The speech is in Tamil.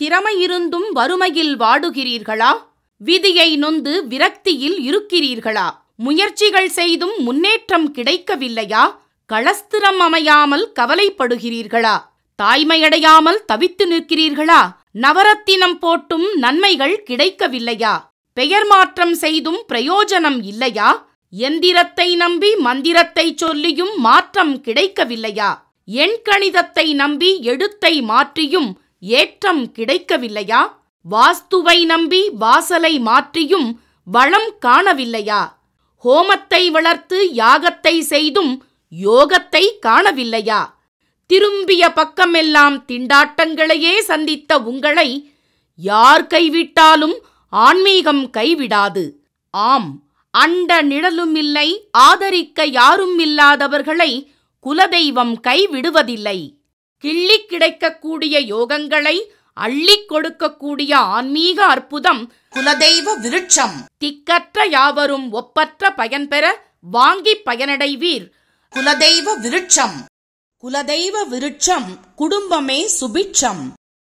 திறமையிருந்தும் வறுமையில் வாடுகிறீர்களா? விதியை நொந்து விரக்தியில் இருக்கிறீர்களா? முயற்சிகள் செய்தும் முன்னேற்றம் கிடைக்கவில்லையா? களஸ்திரம் அமையாமல் கவலைப்படுகிறீர்களா? தாய்மையடையாமல் தவித்து நிற்கிறீர்களா? நவரத்தினம் போட்டும் நன்மைகள் கிடைக்கவில்லையா? பெயர் மாற்றம் செய்தும் பிரயோஜனம் இல்லையா? எந்திரத்தை நம்பி மந்திரத்தை சொல்லியும் மாற்றம் கிடைக்கவில்லையா? எண்கணிதத்தை நம்பி எழுத்தை மாற்றியும் ஏற்றம் கிடைக்கவில்லையா? வாஸ்துவை நம்பி வாசலை மாற்றியும் வளம் காணவில்லையா? ஹோமத்தை வளர்த்து யாகத்தை செய்தும் யோகத்தை காணவில்லையா? திரும்பிய பக்கமெல்லாம் திண்டாட்டங்களையே சந்தித்த உங்களை யார் கைவிட்டாலும் ஆன்மீகம் கைவிடாது. ஆம், அண்ட நிழலுமில்லை, ஆதரிக்க யாரும் இல்லாதவர்களை குலதெய்வம் கைவிடுவதில்லை. கிள்ளிக் கிடைக்கக்கூடிய யோகங்களை அள்ளிக் கொடுக்கக்கூடிய ஆன்மீக அற்புதம் குலதெய்வ விருட்சம். திக்கற்ற யாவரும் ஒப்பற்ற பயன்பெற வாங்கி பயனடைவீர். குலதெய்வ விருட்சம். குலதெய்வ விருட்சம் குடும்பமே சுபிட்சம்.